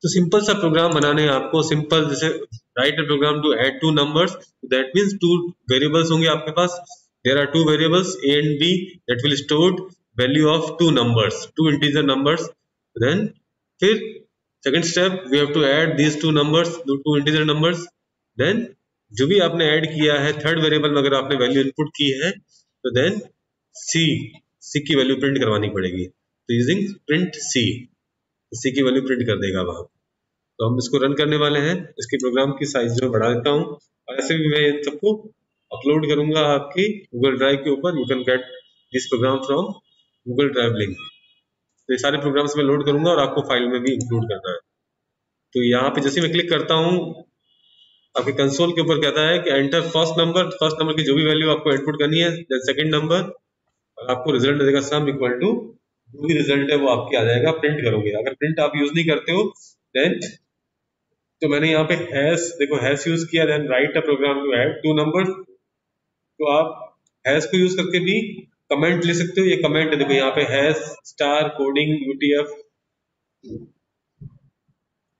तो सिंपल सा प्रोग्राम बनाने हैं आपको, सिंपल जैसे write a program to add two numbers, that means two variables होंगे आपके पास, there are two variables a and b that will store value of two numbers, two integer numbers. Then फिर second step we have to add these two numbers, two integer numbers. Then जो भी आपने add किया है third variable में अगर आपने value input की है तो देन सी, सी की वैल्यू प्रिंट करवानी पड़ेगी, तो यूजिंग प्रिंट सी, सी की वैल्यू प्रिंट कर देगा वहां। तो हम इसको रन करने वाले हैं, इसके प्रोग्राम की साइज जो बढ़ा देता हूँ, और ऐसे भी मैं इन सबको अपलोड करूंगा आपकी गूगल ड्राइव के ऊपर, you can get this program from Google drive link. तो ये सारे प्रोग्राम्स मैं लोड करूंगा और आपको फाइल में भी इंक्लूड करना है। तो यहाँ पे जैसे मैं क्लिक करता हूँ आपके कंसोल के ऊपर कहता है कि enter first number, first number की जो भी वैल्यू आपको इनपुट करनी है, देन सेकंड नंबर, और आपको रिजल्ट देगा सम इक्वल टू जो भी रिजल्ट है वो आपके आ जाएगा, प्रिंट करोगे। अगर प्रिंट आप यूज नहीं करते हो देन, तो मैंने यहाँ पे हैश, देखो हैश यूज किया, then write a program to add two numbers, तो आप हैश को यूज करके भी कमेंट ले सकते हो। ये कमेंट है, देखो यहाँ पे hash star coding UTF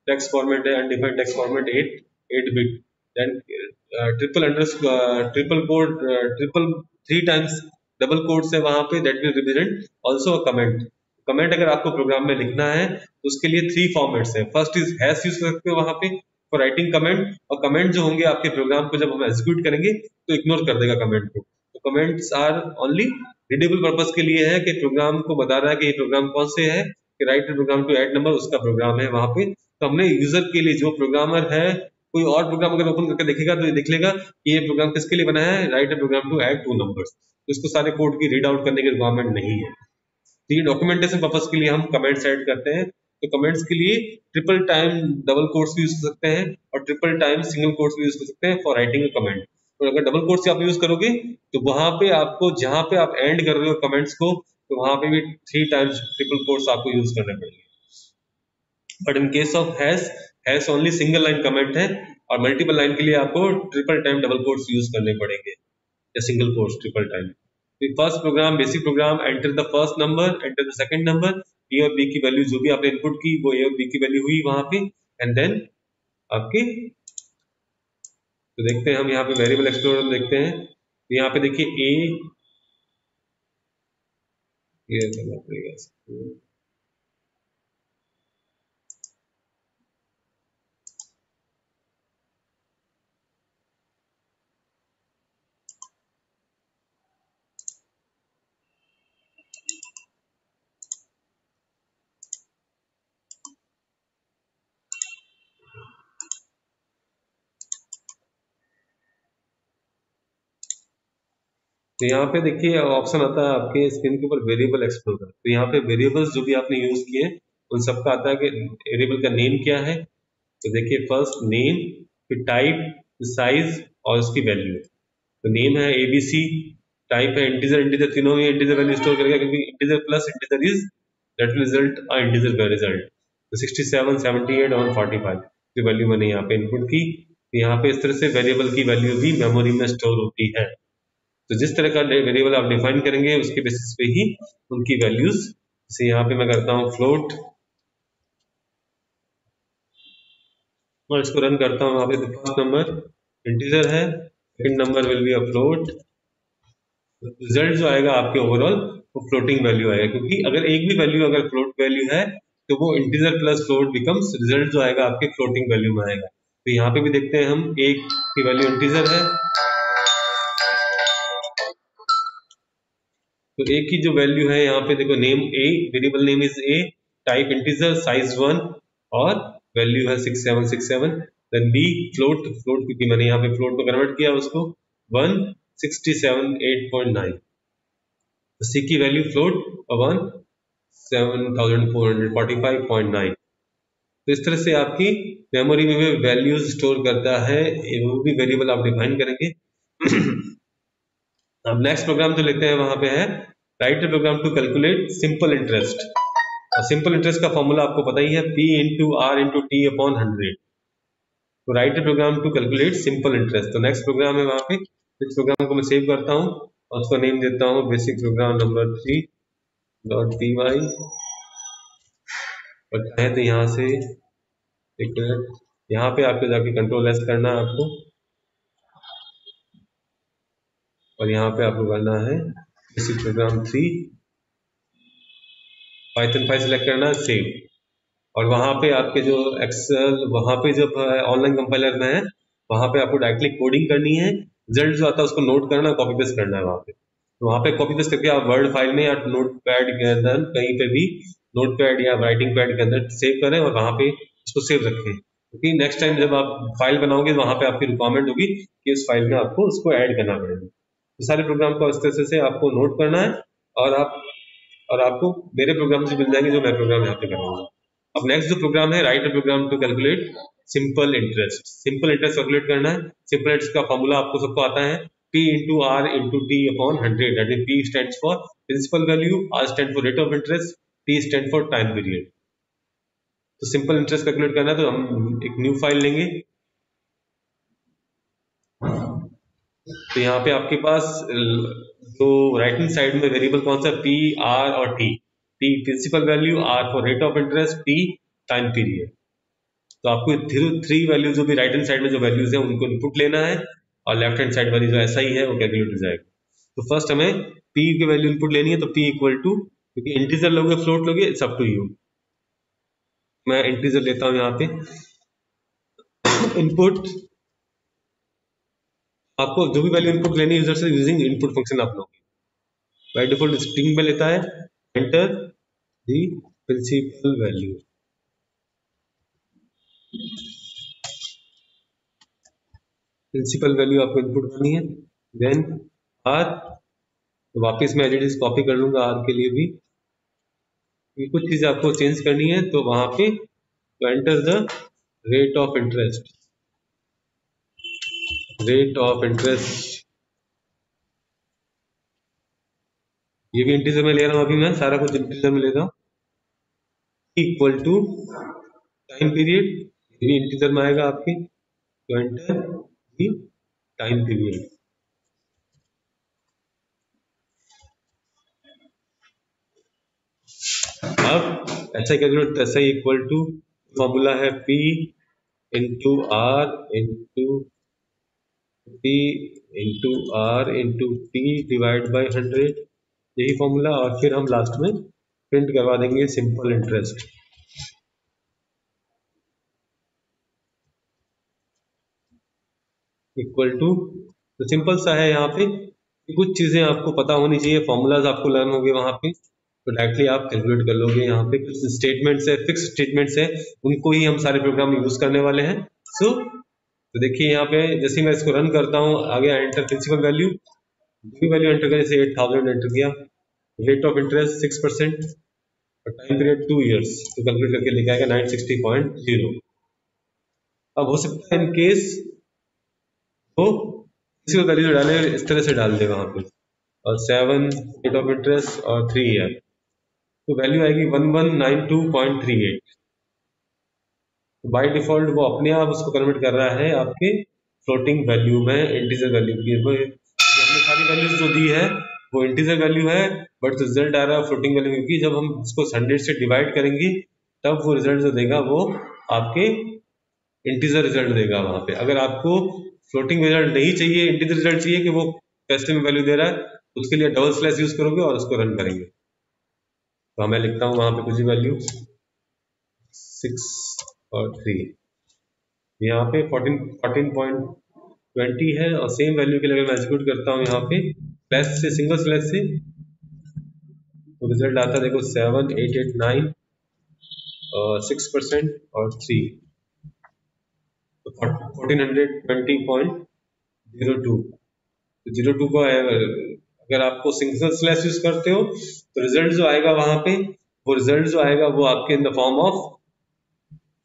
text format है, undefined text format 8 bit, then triple triple code, triple 3 times double codes है वहां पे, that will represent also a comment. Comment अगर आपको प्रोग्राम में लिखना है तो उसके लिए 3 फॉर्मेट्स है। फर्स्ट इज हैश यूज कर सकते हो वहां पे फॉर राइटिंग कमेंट, और कमेंट जो होंगे आपके प्रोग्राम को जब हम एग्जीक्यूट करेंगे तो इग्नोर कर देगा कमेंट को। तो comments are only readable purpose के लिए है, कि प्रोग्राम को बता रहा है कि ये प्रोग्राम कौन से है, कि write program to add number उसका प्रोग्राम है वहां पे। तो हमने यूजर के लिए, जो प्रोग्रामर है कोई और प्रोग्राम अगर ओपन करके देखेगा तो ये देख लेगा कि ये प्रोग्राम किसके लिए बना है, write program to add two numbers, तो इसको सारे कोड की रीड आउट करने की रिक्वायरमेंट नहीं है। तो ये डॉक्यूमेंटेशन पर्पस के लिए हम कमेंट्स ऐड करते हैं। तो कमेंट्स के लिए ट्रिपल टाइम डबल कोट्स भी यूज कर सकते हैं और ट्रिपल टाइम सिंगल कोट्स भी यूज कर सकते हैं फॉर राइटिंग अ कमेंट। तो अगर डबल कोट्स आप यूज करोगे तो वहां पे आपको, जहां पे आप एंड कर रहे हो कमेंट्स को, तो वहां पे भी 3 टाइम्स ट्रिपल कोट्स आपको यूज करने पड़ेंगे। But in case of hash only single line comment है, और मल्टीपल लाइन के लिए आपको triple time double quotes use करने पड़ेंगे या single quotes triple time. First program, basic program, enter the first number, enter the second number, a और B की वैल्यू जो भी आपने इनपुट की वो ए और बी की वैल्यू हुई वहां पे, एंड देन आपकी, तो देखते हैं हम यहाँ पे वेरिएबल एक्सप्लोरर में देखते हैं, तो यहाँ पे देखिए ये करना पड़ेगा इसको। तो यहाँ पे देखिए ऑप्शन आता है आपके स्क्रीन के ऊपर वेरिएबल एक्सप्लोरर। तो यहाँ पे वेरिएबल्स जो भी आपने यूज किए उन सबका आता है कि वेरिएबल का नेम क्या है। तो देखिए फर्स्ट नेम, फिर टाइप, साइज और उसकी वैल्यू। तो नेम है एबीसी, टाइप है इंटीजर, इंटीजर तीनों में इंटीजर वैल्यू स्टोर करेगा, क्योंकि integer plus integer is that will result a integer का रिजल्ट। तो 67, 78 और 45 की वैल्यू मैंने यहाँ पे इनपुट की। तो यहाँ पे इस तरह से वेरिएबल की वैल्यू भी मेमोरी में स्टोर होती है। तो जिस तरह का वेरिएबल आप डिफाइन करेंगे उसके बेसिस पे ही उनकी वैल्यूज, जैसे यहाँ पे मैं करता हूँ फ्लोट और इसको रन करता हूँ। यहाँ पे फर्स्ट नंबर इंटीजर है, second number will be a float, result जो आएगा आपके ओवरऑल वो फ्लोटिंग वैल्यू आएगा, क्योंकि अगर एक भी वैल्यू अगर फ्लोट वैल्यू है तो वो integer plus float becomes, result जो आएगा आपके फ्लोटिंग वैल्यू में आएगा। तो यहाँ पे भी देखते हैं हम, एक की वैल्यू इंटीजर है, तो ए की जो वैल्यू है यहाँ पे देखो, name A, variable name is a, type integer, size 1 और वैल्यू है 6767। देन बी फ्लोट, फ्लोट क्योंकि मैंने यहाँ पे फ्लोट को कन्वर्ट किया उसको 1678.9। सी की वैल्यू फ्लोट 7445.9। तो इस तरह से आपकी मेमोरी में भी वैल्यूज स्टोर करता है, वो भी वेरिएबल आप डिफाइन करेंगे। अब नेक्स्ट प्रोग्राम जो लेते हैं वहां पे है write program to calculate simple interest. और सिंपल इंटरेस्ट का फॉर्मूला आपको पता ही है, P into R into T upon 100। तो write program to calculate simple interest, तो नेक्स्ट प्रोग्राम है वहां पे। इस प्रोग्राम को मैं सेव करता हूँ और उसका नेम देता हूँ बेसिक प्रोग्राम नंबर 3.py, और चाहे तो यहाँ से एक मिनट, यहाँ पे आपको जाके कंट्रोल एस करना है आपको, और यहाँ पे आपको करना है बेसिक प्रोग्राम 3 पाइथन 5 सेलेक्ट करना है, सेव। और वहाँ पे आपके जो एक्सेल, वहाँ पे जब ऑनलाइन कंपाइलर में है, वहाँ पे आपको डायरेक्टली कोडिंग करनी है, रिजल्ट जो आता है उसको नोट करना है, कॉपी पेस्ट करना है वहाँ पे। तो वहाँ पे कॉपी पेस्ट करके आप वर्ड फाइल में या नोट पैड के अंदर कहीं पे भी, नोट पैड या राइटिंग पैड के अंदर सेव करें और वहाँ पे उसको सेव रखें, क्योंकि नेक्स्ट टाइम जब आप फाइल बनाओगे वहाँ पे आपकी रिक्वायरमेंट होगी कि इस फाइल में आपको उसको ऐड करना पड़ेगा। तो सारे प्रोग्राम को इस तरह से आपको नोट करना है, और आप और आपको मेरे प्रोग्राम से मिल जाएंगे जो मैं प्रोग्राम यहाँ पे कराऊंगा। अब नेक्स्ट जो प्रोग्राम है, write a program to calculate simple interest. Simple interest calculate करना है। सिंपल इंटरेस्ट का फॉर्मूला आपको सबको आता है, P into R into T upon 100, that is P stand for principal value, R stand for rate of interest, T stand for time period. तो simple interest calculate करना है तो हम एक न्यू फाइल लेंगे। तो यहाँ पे आपके पास जो राइट हैंड साइड में वेरिएबल कौन सा, पी, आर और T. P principal value, R for rate of interest, T time period. तो आपको थ्री वैल्यू जो भी राइट हैंड साइड में जो वैल्यूज है उनको इनपुट लेना है, और लेफ्ट हैंड साइड वाली जो ऐसा ही है वो कैलकुलेट हो जाएगा। तो फर्स्ट हमें पी की वैल्यू इनपुट लेनी है, तो पी इक्वल टू, क्योंकि इंटीजर लोगे फ्लोट लोगे, इट्स अप टू यू। मैं इंटीजर लेता हूँ यहाँ पे इनपुट। आपको जो भी वैल्यू इनपुट लेनी है यूजर से, यूजिंग इनपुट फंक्शन आप लोगे। बाय डिफॉल्ट स्ट्रिंग में लेता है, enter the principal value. Principal value आपको इनपुट करनी है, देन आर। तो वापस मैं एडिट कॉपी कर लूंगा आर के लिए भी। ये कुछ चीजें आपको चेंज करनी है, तो वहां पे तो enter the rate of interest. Rate of interest ये भी इंटीजर में ले रहा हूँ, अभी मैं सारा कुछ इंटीजर में ले रहा हूँ। इक्वल टू टाइम पीरियड, ये भी इंटीजर में आएगा आपके, तो एंटर दी टाइम पीरियड। अब ऐसा कैलकुलेट, ऐसा ही इक्वल टू फॉर्मूला है P into R into T into R into T divide by 100, यही फॉर्मूला। और फिर हम लास्ट में प्रिंट करवा देंगे सिंपल इंटरेस्ट इक्वल टू। तो सिंपल सा है यहाँ पे, कुछ चीजें आपको पता होनी चाहिए, फॉर्मूलाज आपको लर्न होंगे वहां पे, तो डायरेक्टली आप कैलकुलेट कर लोगे। यहाँ पे कुछ स्टेटमेंट्स है, फिक्स स्टेटमेंट्स है, उनको ही हम सारे प्रोग्राम में यूज करने वाले हैं। सो तो देखिए यहाँ पे जैसे मैं इसको रन करता हूँ, आ गया enter principal value, value enter करें, जैसे 8000 एंटर किया, रेट ऑफ इंटरेस्ट 6%, और टाइम पीरियड 2 years, तो कैलकुलेट करके लेके आएगा 960.0। अब हो सकता है इन केस वो किसी को वैल्यू डाले इस तरह से डाल दे वहां पे, और 7 रेट ऑफ इंटरेस्ट और 3 ईयर, तो वैल्यू आएगी 1192.38। बाय डिफॉल्ट वो अपने आप उसको कन्वर्ट कर रहा है आपके फ्लोटिंग वैल्यू में, इंटीजर वैल्यू की। हमने सारी वैल्यूज जो दी है वो इंटीजर वैल्यू है, बट रिजल्ट आ रहा है फ्लोटिंग वैल्यू, क्योंकि जब हम इसको 100 से डिवाइड करेंगे तब वो रिजल्ट जो देगा वो आपके इंटीजर रिजल्ट देगा वहां पे। अगर आपको फ्लोटिंग रिजल्ट नहीं चाहिए, इंटीजर रिजल्ट चाहिए कि वो कैसे में वैल्यू दे रहा है, उसके लिए डबल स्लैश यूज करोगे और उसको रन करेंगे। तो मैं लिखता हूँ वहां पे कुछ वैल्यू 6 और 3, यहाँ पे 14.20 है, और सेम वैल्यू के लिए मैं एग्जीक्यूट करता हूँ यहाँ पे स्लैश से, सिंगल स्लैश से, तो रिजल्ट आता है देखो 7889 और 6% और 3, तो 1420.02। तो 02 को अगर आपको सिंगल स्लैश यूज करते हो तो रिजल्ट जो आएगा वहां पे, वो रिजल्ट जो आएगा वो आपके in the form of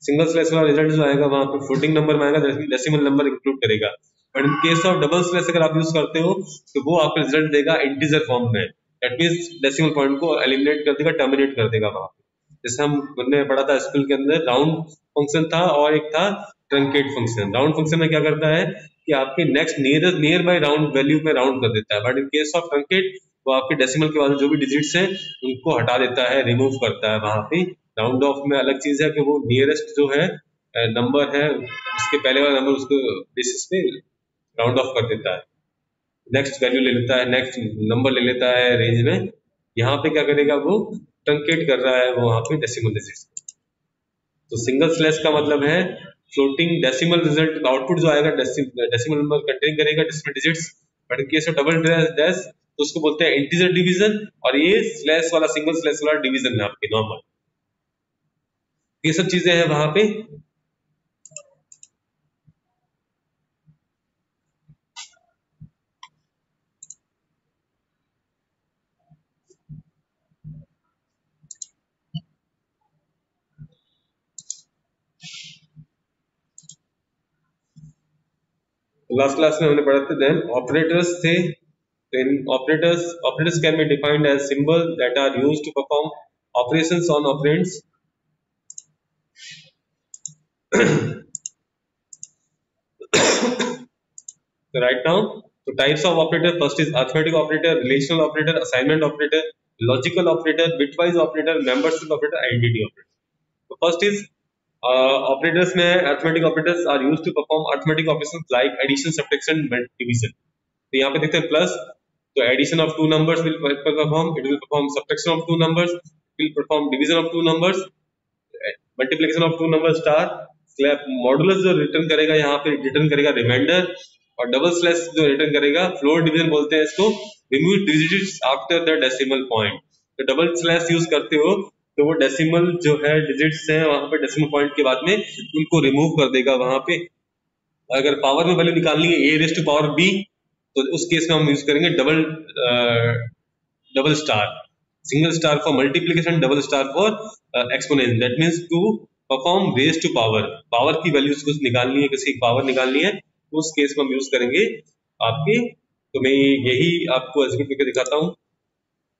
single slash वाला रिजल्ट जो आएगा वहां पे फ्लोटिंग नंबर में आएगा, डेसिमल नंबर इंक्लूड करेगा। But in case of double slash अगर आप यूज करते हो तो वो आपका रिजल्ट देगा इंटीजर फॉर्म में, दैट मींस डेसिमल पॉइंट को एलिमिनेट कर देगा, टर्मिनेट कर देगा वहां पे। जैसे हमने पढ़ा था स्कूल के अंदर, राउंड फंक्शन था और एक था ट्रंकेट फंक्शन। राउंड फंक्शन में क्या करता है कि आपके next near by round value में राउंड कर देता है, but in case of truncate वो आपके डेसिमल के बाद जो भी डिजिट्स हैं उनको हटा देता है, रिमूव करता है वहां पे। राउंड ऑफ में अलग चीज है कि वो नियरेस्ट जो है नंबर है उसके पहले वाला नंबर उसको बेसिस पे राउंड ऑफ कर देता है, नेक्स्ट वैल्यू ले लेता है, नेक्स्ट नंबर ले लेता है रेंज में। यहाँ पे क्या करेगा वो ट्रंकेट कर रहा है वो वहाँ पे डेसिमल डिजिट्स। तो सिंगल स्लैश का मतलब है फ्लोटिंग डेसिमल रिजल्ट, आउटपुट जो आएगा डेसिमल नंबर कंटेन करेगा decimal digits. But in case of double dash तो उसको बोलते हैं इंटीजर डिवीजन, और ये स्लैश वाला सिंगल स्लैश वाला डिवीजन है आपके नॉर्मल। ये सब चीजें हैं वहां पे। लास्ट क्लास में हमने पढ़ा था देन ऑपरेटर्स थे। then operators can be defined as symbols that are used to perform operations on operands. So right now, so types of operator, first is arithmetic operator, relational operator, assignment operator, logical operator, bitwise operator, membership operator, identity operator. So first is operators में arithmetic operators are used to perform arithmetic operations like addition, subtraction, division. तो यहाँ पे देखते हैं plus, तो addition of two numbers will perform, it will perform subtraction of two numbers, it will perform division of two numbers, multiplication of two numbers star, slab modulus जो return करेगा यहाँ पे रिटर्न करेगा रिमाइंडर, और double slash जो return करेगा floor division बोलते हैं इसको, remove digits after the decimal point. तो डबल स्लैश यूज करते हो तो वो डेसिमल जो है डिजिट्स हैं वहां पे डेसिमल पॉइंट के बाद में उनको रिमूव कर देगा वहां पे। अगर पावर में वैल्यू निकालनी है a raise to power b, तो उस केस में हम यूज करेंगे double star, single star for multiplication, double star for exponent. That means to perform raise to power, power की वैल्यूज कुछ निकालनी है, किसी की पावर निकालनी है, तो उस केस में हम यूज करेंगे आपके। तो मैं यही आपको एग्जीक्यूट करके दिखाता हूँ।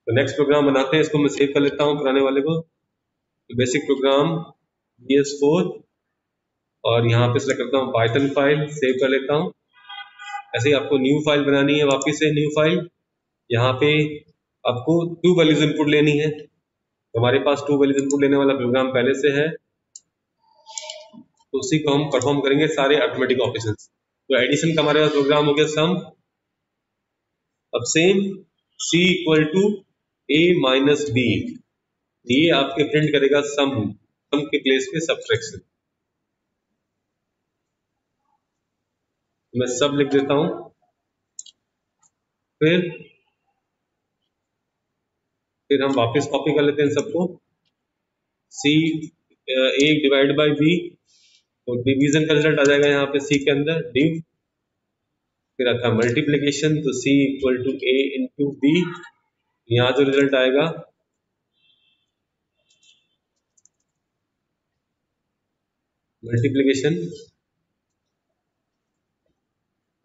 तो नेक्स्ट प्रोग्राम बनाते हैं, इसको मैं सेव कर लेता हूँ पुराने वाले को। तो बेसिक प्रोग्राम BS4, और यहाँ पे सेलेक्ट करता हूँ पाइथन फाइल, सेव कर लेता हूँ। ऐसे ही आपको न्यू फाइल बनानी है, वापस से न्यू फाइल, यहाँ पे आपको 2 वैल्यूज इनपुट लेनी है। तो हमारे पास 2 वैल्यूज इनपुट लेने वाला प्रोग्राम पहले से है, तो उसी को हम परफॉर्म करेंगे सारे अरिथमेटिक ऑपरेशंस। तो एडिशन का हमारे पास प्रोग्राम हो गया सम, अब same C equal to A minus B, ये आपके प्रिंट करेगा सम के प्लेस पे सब्ट्रैक्शन। मैं सब लिख देता हूं, फिर हम वापस कॉपी कर लेते हैं सबको। C A divide by B, तो डिवीजन का रिजल्ट आ जाएगा यहाँ पे C के अंदर डिव, फिर आता है मल्टीप्लीकेशन, तो C equal to A into B, यहाँ जो रिजल्ट आएगा मल्टीप्लीकेशन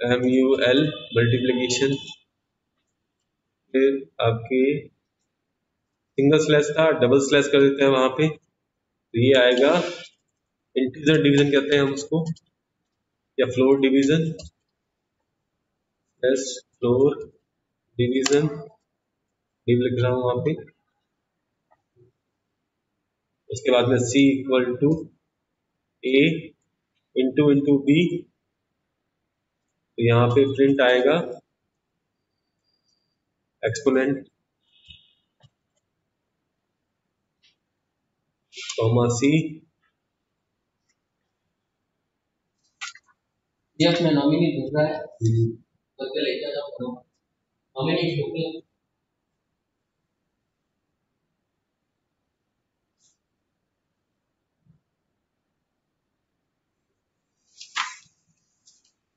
MUL मल्टीप्लीकेशन, फिर आपके सिंगल स्लैश था डबल स्लैश कर देते हैं वहां पे, तो ये आएगा इंटीजर डिवीजन कहते हैं हम उसको, या floor division, plus floor division, div लिख रहा हूं वहां पे। उसके बाद में C equal to A into into B, तो यहाँ पे प्रिंट आएगा एक्सपोनेंट कॉमा C। ये अपना नॉमिनी ढूंढ रहा है, बदल लेकर आप करो नॉमिनी ढूंढ।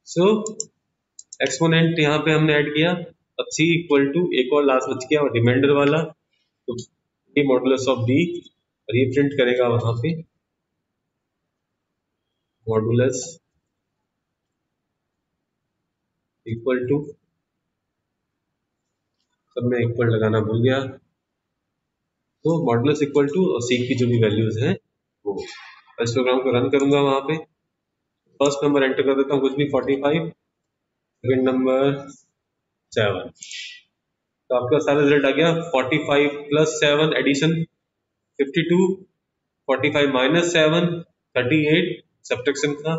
सो एक्सपोनेंट यहाँ पे हमने ऐड किया। अब C इक्वल टू एक और लास्ट बच गया और रिमाइंडर वाला, तो ये मॉडुलस ऑफ D, और ये प्रिंट करेगा वहां पे मॉडुलस इक्वल टू, सब में इक्वल लगाना भूल गया, तो मॉडुलस इक्वल टू और C की जो भी वैल्यूज हैं वो। इस प्रोग्राम को रन करूंगा वहां पे, फर्स्ट नंबर एंटर कर देता हूँ कुछ भी 45, सेकंड नंबर 7, तो आपका सारा रिजल्ट आ गया 45 प्लस 7 एडिशन 52, 45 माइनस 7 38, सब्ट्रैक्शन का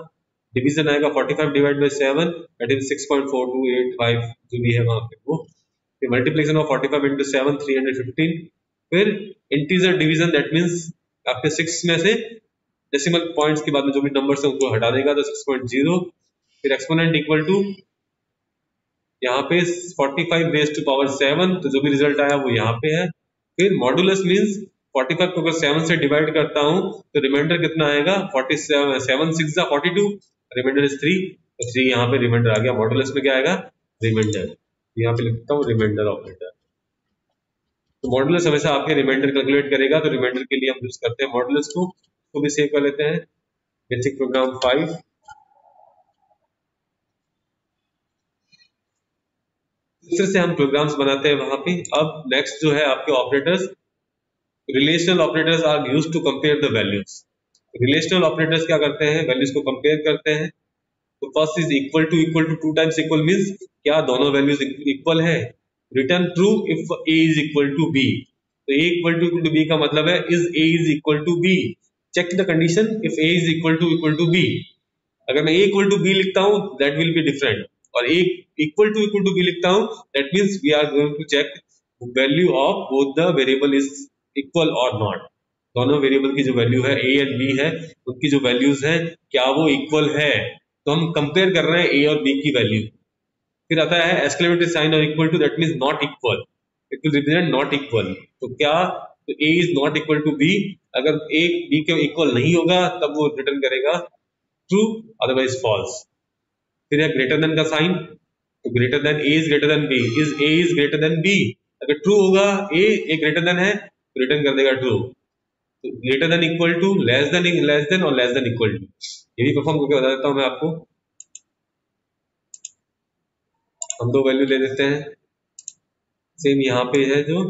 डिवीजन आएगा 45 डिवाइड बाई 7 दैट इज 6.4285 जो भी है वहां पे वो, फिर मल्टीप्लिकेशन ऑफ 45 इंटू 7 315, फिर इंटीजर डिवीजन दैट मीन्स आपके 6 में से डेसिमल पॉइंट्स के बाद में जो भी नंबर्स है उनको हटा देगा तो 6.0, फिर एक्सपोनेंट इक्वल टू यहाँ पे 45 रेज टू पावर 7, तो जो भी रिजल्ट आया वो यहाँ पे है। फिर मॉडुलस मीन्स 45 को अगर 7 से डिवाइड करता हूँ तो रिमाइंडर कितना आएगा 47, 7 6 42, रिमाइंडर इज 3, तो 3 यहाँ पे रिमाइंडर आ गया। मॉडुलस में क्या आएगा रिमाइंडर, यहाँ पे लिखता हूँ रिमाइंडर ऑपरेटर। तो मॉडुलस हमेशा आपके रिमाइंडर कैलकुलेट करेगा, तो रिमाइंडर के लिए हम यूज करते हैं मॉडुलस को। तो भी सेव कर लेते हैं बेसिक प्रोग्राम 5। फिर से हम प्रोग्राम्स बनाते हैं वहां पे। अब नेक्स्ट जो है आपके operators, relational operators are used to compare the values. Relational operators क्या करते हैं, वैल्यूज को कंपेयर करते हैं। तो first is equal to 2 times equal means क्या दोनों वैल्यूज इक्वल है। Return true if a is equal to b, तो a इक्वल टू b का मतलब है is a is equal to b। Check the condition if a is equal to b। अगर मैं a equal to b लिखता हूं that will be different, और a equal to b लिखता हूं that means we are going to check value of both the variable is equal और not. दोनों variable की जो वैल्यू है a एंड b है उनकी जो वैल्यूज है क्या वो इक्वल है, तो हम कंपेयर कर रहे हैं a और b की वैल्यू। फिर आता है एक्सक्लेमेटरी साइन और equal to that means not equal, it will represent not equal. तो क्या, तो a is not equal to b, अगर a b के इक्वल नहीं होगा तब वो रिटर्न करेगा ट्रू अदरवाइज फॉल्स। फिर है ग्रेटर देन का साइन, तो greater than a is greater than b, is a is greater than b, अगर ट्रू होगा a ग्रेटर देन है तो रिटर्न कर देगा ट्रू। तो greater than equal to, less than और लेस देन इक्वल टू, ये भी परफॉर्म करके बता देता हूं मैं आपको। हम दो वैल्यू ले लेते हैं, सेम यहाँ पे है जो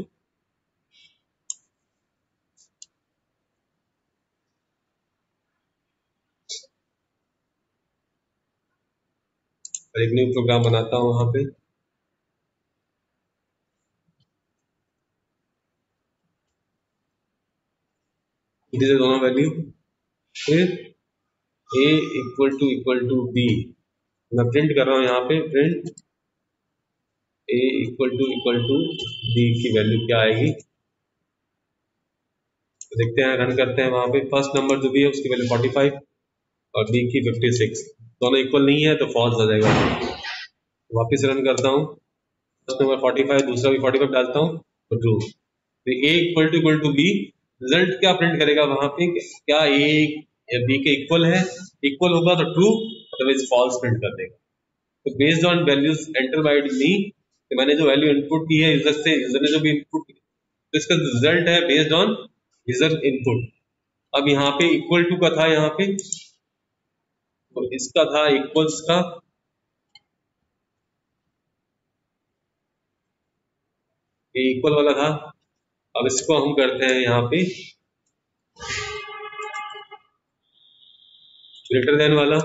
एक न्यू प्रोग्राम बनाता हूं वहां पे। दोनों वैल्यू, फिर a इक्वल टू b, मैं प्रिंट कर रहा हूं यहाँ पे, print a equal to b की वैल्यू क्या आएगी, तो देखते हैं, रन करते हैं। वहां पे फर्स्ट नंबर जो भी है उसकी वैल्यू 45 और b की 56, दोनों इक्वल नहीं है तो फॉल्स आ जाएगा। वापस रन करता हूँ, फर्स्ट नंबर 45, दूसरा भी 45 डालता हूँ तो ट्रू। तो a equal to b, result क्या प्रिंट करेगा वहां पे, क्या a b के इक्वल है, इक्वल होगा तो ट्रू अदरवाइज फॉल्स प्रिंट कर देगा। तो based on values enter by me, तो मैंने जो वैल्यू इनपुट की है यूजर से, यूजर ने जो भी इनपुट की तो इसका रिजल्ट है बेस्ड ऑन यूजर इनपुट। अब यहाँ पे इक्वल टू का था, यहाँ पे तो इसका था इक्वल्स का, ये इक्वल वाला था। अब इसको हम करते हैं यहाँ पे ग्रेटर देन वाला,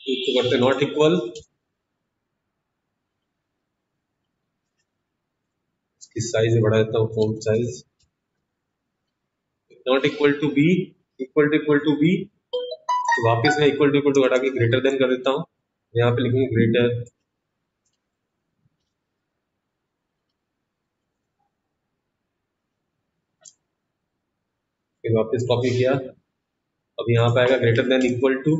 इसको करते हैं नॉट इक्वल, इसकी साइज बढ़ा देता हूँ, font size, not equal to B, equal to B, तो वापस मैं इक्वल टू हटा के ग्रेटर देन कर देता हूँ, यहाँ पे लिखूंगा ग्रेटर, फिर वापस कॉपी किया। अब यहाँ पे आएगा greater than equal to,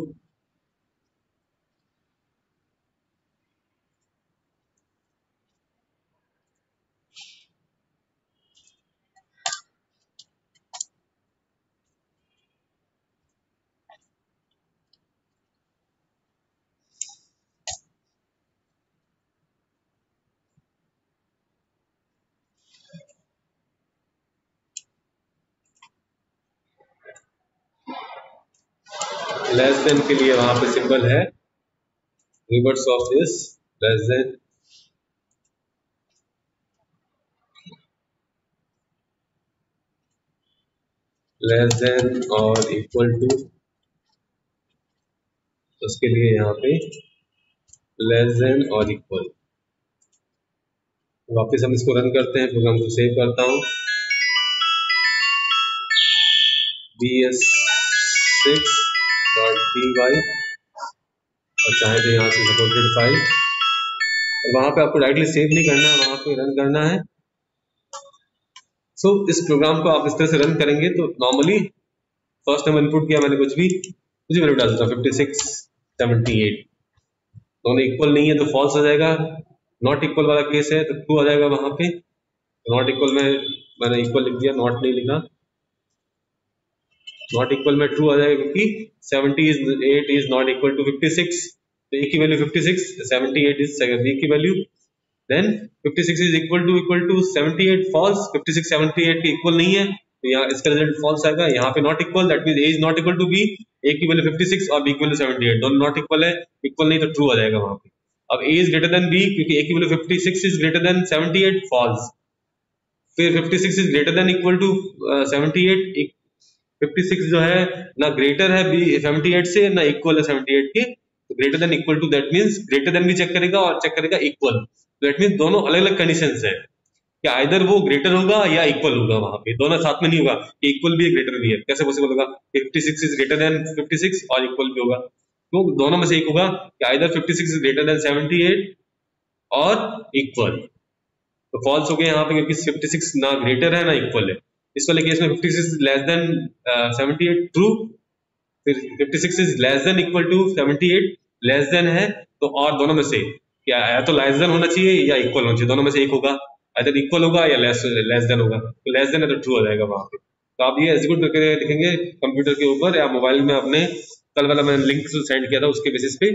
less than के लिए वहां पे सिंबल है reverse of this, less than और इक्वल टू, उसके लिए यहाँ पे लेस देन और इक्वल, वापस हम इसको रन करते हैं, प्रोग्राम को सेव करता हूँ, bs6.py, और चाहे तो यहाँ से सपोर्टेड फाइल, और वहाँ पे आपको डायरेक्टली सेव नहीं करना है, वहाँ पे रन करना है। सो इस प्रोग्राम को आप इस तरह से रन करेंगे तो नॉर्मली फर्स्ट टाइम इनपुट किया मैंने कुछ भी वैल्यू डाल देता हूँ 56 78, दोनों इक्वल नहीं है तो फॉल्स हो जाएगा, नॉट इक्वल वाला केस है तो ट्रू आ जाएगा वहां पे, नॉट इक्वल में मैंने इक्वल लिख दिया, नॉट नहीं लिखा, नॉट इक्वल में ट्रू आ जाएगा क्योंकि 78 इज नॉट इक्वल टू 56, तो ए की वैल्यू 56, 78 इज बी की value, then 56 is equal to 78 false, 56 78 के इक्वल नहीं है तो यहाँ इसका रिजल्ट फॉल्स आएगा। यहाँ पे not equal, that means a is not equal to b, a की वैल्यू 56 और बी की वैल्यू 78, दोनों नॉट इक्वल है, इक्वल नहीं तो ट्रू आ जाएगा वहां पे। अब A is greater than B क्योंकि ए की value 56 is greater than 78 false, फिर 56 is greater than equal to 78, 56 जो है ना ग्रेटर है बी 78 से ना इक्वल है 78 के, तो greater than equal to that means greater than भी चेक करेगा और चेक करेगा इक्वल, दैट मींस दोनों अलग अलग कंडीशंस है कि आइदर वो ग्रेटर होगा या इक्वल होगा, वहां पे दोनों साथ में नहीं होगा कि इक्वल भी है ग्रेटर भी है, कैसे पॉसिबल होगा? 56 इज ग्रेटर देन 56 और इक्वल भी होगा, तो दोनों में से एक होगा कि आइदर 56 इज ग्रेटर देन 78 और इक्वल, तो फॉल्स हो गया यहाँ पे क्योंकि 56 ना ग्रेटर है ना इक्वल है। इस वाले केस में 56 लेस देन 78 ट्रू, फिर 56 is less than equal to 78 less than है, तो और दोनों में से क्या या तो लेस देन होना चाहिए या इक्वल होना चाहिए, दोनों में से एक होगा, अगर इक्वल होगा या लेस देन होगा, तो लेस देन है तो ट्रू हो जाएगा वहां पे। तो आप ये एग्जीक्यूट करके लिखेंगे कंप्यूटर के ऊपर या मोबाइल में, अपने कल वाला मैंने लिंक सेंड किया था उसके बेसिस पे,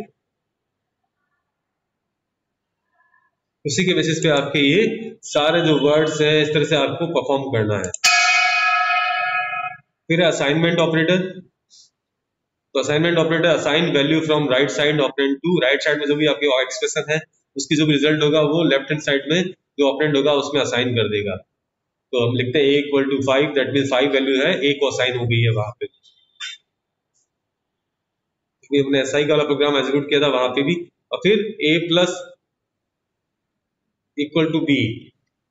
उसी के बेसिस पे आपके ये सारे जो वर्ड्स हैं इस तरह से आपको परफॉर्म करना है। फिर असाइनमेंट ऑपरेटर, तो assignment operator assign value from right side operand to, right side में जो भी आपके एक्सप्रेशन है उसकी जो भी रिजल्ट होगा वो लेफ्ट हैंड साइड में जो ऑपरेंड होगा उसमें असाइन कर देगा। तो हम लिखते हैं a equal to 5, that mean 5 value है, a को असाइन हो गई है वहां पे, क्योंकि हमने एसआई का वाला प्रोग्राम एग्जीक्यूट किया था वहां पे भी। और फिर a plus equal to b,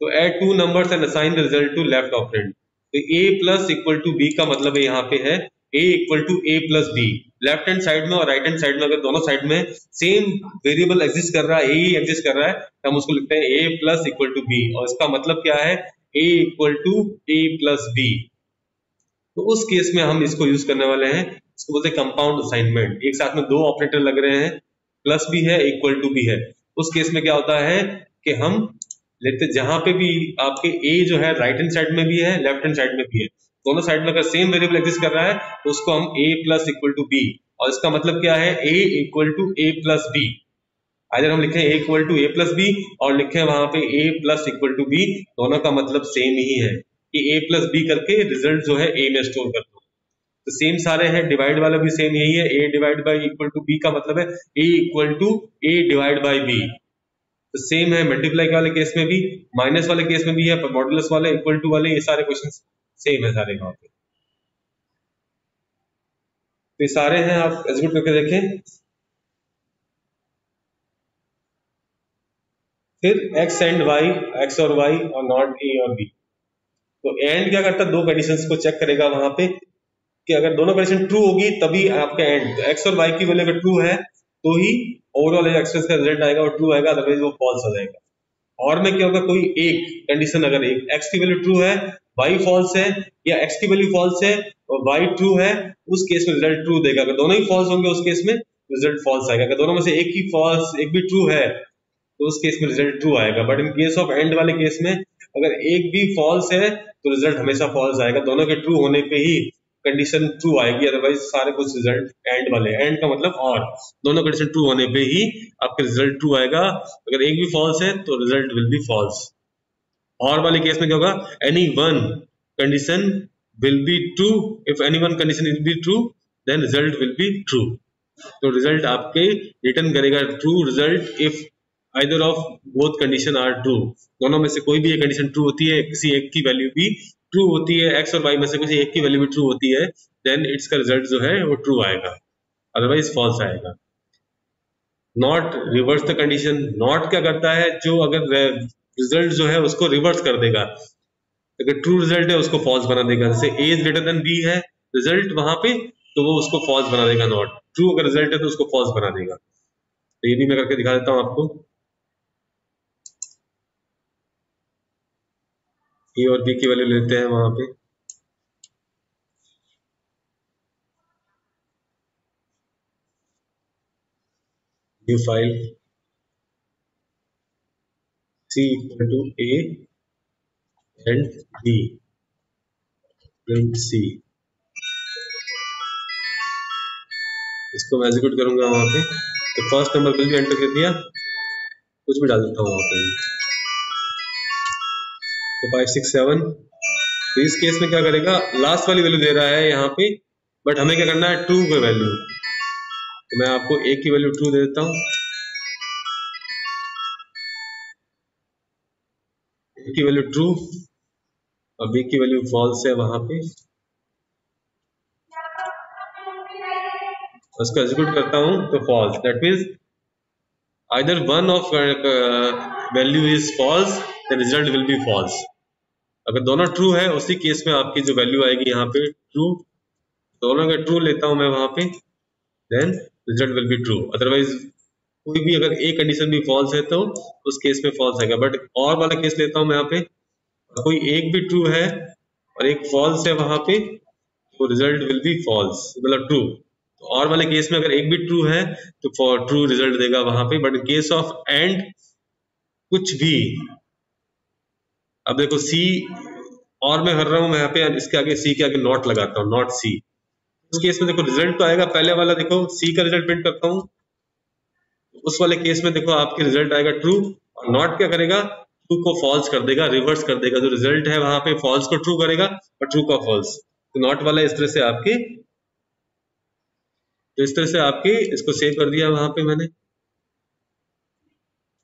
तो add two numbers and assign the result to left operand, तो a plus equal to b का मतलब है यहाँ पे है a equal to a plus b, left hand side में और राइट हैंड साइड में अगर दोनों साइड में सेम वेरिएबल एग्जिस्ट कर रहा है, a ही एग्जिस्ट कर रहा है, तो हम उसको लिखते हैं a plus equal to b, और इसका मतलब क्या है a equal to a plus b। तो उस केस में हम इसको यूज करने वाले हैं, इसको बोलते हैं कंपाउंड असाइनमेंट, एक साथ में दो ऑपरेटर लग रहे हैं, प्लस भी है इक्वल टू भी है। उस केस में क्या होता है कि हम लेते जहां पे भी आपके a जो है राइट हैंड साइड में भी है लेफ्ट हैंड साइड में भी है, दोनों साइड में अगर सेम वेरिएबल एग्जिस्ट कर रहा है तो उसको हम a plus equal to b, और इसका मतलब क्या है a equal to a plus b, अगर हम लिखें a equal to a plus b और लिखें वहां पे a plus equal to b, दोनों का मतलब सेम ही है कि a प्लस b करके रिजल्ट जो है a में स्टोर कर दो, तो सेम सारे हैं, डिवाइड वाला भी सेम यही है, a divide by equal to b का मतलब है a equal to a divide by b, तो सेम है मल्टीप्लाई वाले केस में भी, माइनस वाले केस में भी है, मॉडुलस वाले इक्वल टू वाले, ये सारे क्वेश्चन सेम है सारे वहां पे, तो ये सारे हैं, आप एग्जीक्यूट करके देखें। फिर x एंड y, x और y और नॉट a और b, तो एंड क्या करता है दो कंडीशंस को चेक करेगा वहां पे कि अगर दोनों कंडीशन ट्रू होगी तभी आपका एंड, तो x और y की वैल्यू अगर ट्रू है तो ही ओवरऑल एक्सप्रेशन का रिजल्ट आएगा और ट्रू आएगा, अदरवाइज वो फॉल्स हो जाएगा। और में क्या होगा कोई एक कंडीशन, अगर एक x की वैल्यू ट्रू है y फॉल्स है, या x की वैल्यू फॉल्स है और y ट्रू है, उस केस में रिजल्ट ट्रू देगा, अगर दोनों ही फॉल्स होंगे उस केस में रिजल्ट फॉल्स आएगा, अगर दोनों में से एक ही फॉल्स एक भी ट्रू है तो उस केस में रिजल्ट ट्रू आएगा। But in case of and वाले केस में अगर एक भी फॉल्स है तो रिजल्ट हमेशा फॉल्स आएगा, दोनों के ट्रू होने पे ही कंडीशन ट्रू आएगी, अदरवाइज सारे कुछ रिजल्ट एंड वाले, एंड का मतलब और, दोनों कंडीशन ट्रू होने पे ही आपका रिजल्ट ट्रू आएगा, अगर एक भी फॉल्स है तो रिजल्ट विल बी फॉल्स। और वाले केस में क्या होगा, any one condition will be true, if any one condition will be true then result will be true, तो रिजल्ट आपके रिटर्न करेगा true result if either of both condition are true, दोनों में से कोई भी एक कंडीशन ट्रू होती है, किसी एक की वैल्यू भी ट्रू होती है, x और y में से किसी एक की वैल्यू भी ट्रू होती है, देन इट्स का रिजल्ट जो है वो ट्रू आएगा, अदरवाइज फॉल्स आएगा। Not reverse the condition, not क्या करता है, जो अगर रिजल्ट जो है उसको रिवर्स कर देगा। अगर ट्रू रिजल्ट है उसको फॉल्स बना देगा। जैसे ए इज ग्रेटर देन बी है रिजल्ट वहां पे, तो वो उसको फॉल्स बना देगा नॉट। ट्रू अगर रिजल्ट है तो उसको फॉल्स बना देगा। तो ये भी मैं करके दिखा देता हूँ आपको। ए और बी की वैल्यू लेते हैं वहां पे। New file C equal to A and B, print C। इसको मैं एग्जीक्यूट करूंगा वहां पे। तो फर्स्ट नंबर बिल भी एंटर कर दिया, कुछ भी डाल देता हूँ वहां पे। तो 5 6 7। तो इस केस में क्या करेगा, लास्ट वाली वैल्यू दे रहा है यहाँ पे, बट हमें क्या करना है, ट्रू का वैल्यू। तो मैं आपको ए की वैल्यू ट्रू दे देता हूँ, ए की वैल्यू ट्रू और बी की वैल्यू फॉल्स है वहां पे। उसको एग्जीक्यूट करता हूं तो false, that means either one of value is false, the result will be false. अगर दोनों ट्रू है उसी केस में आपकी जो वैल्यू आएगी यहाँ पे ट्रू। दोनों का ट्रू लेता हूं मैं वहां पे, then result will be true. Otherwise कोई भी अगर एक कंडीशन भी फॉल्स है तो उस केस में फॉल्स आएगा। बट और वाला केस लेता हूं मैं यहाँ पे, कोई एक भी ट्रू है और एक फॉल्स है वहां पे, तो रिजल्ट विल बी फॉल्स, मतलब ट्रू। तो और वाले केस में अगर एक भी ट्रू है तो फॉर ट्रू रिजल्ट देगा वहां पे। But in case of and कुछ भी, अब देखो सी और मैं कर रहा हूं मैं यहाँ पे, इसके आगे सी के आगे नॉट लगाता हूँ, नॉट सी। उस केस में देखो रिजल्ट तो आएगा पहले वाला, देखो सी का रिजल्ट प्रिंट करता हूँ, उस वाले केस में देखो आपके रिजल्ट आएगा ट्रू। और नॉट क्या करेगा, ट्रू को फॉल्स कर देगा, रिवर्स कर देगा। जो रिजल्ट है वहां पे फॉल्स को ट्रू करेगा और ट्रू का फॉल्स। तो नॉट वाला इस तरह से आपके, तो इस तरह से आपके इसको सेव कर दिया वहां पे मैंने।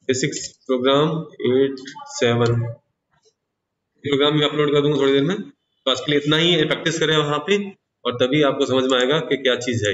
बेसिक्स प्रोग्राम 8-7 प्रोग्राम में अपलोड कर दूंगा थोड़ी देर में। तो आज के लिए इतना ही, प्रैक्टिस करें वहां पे और तभी आपको समझ में आएगा कि क्या चीज है।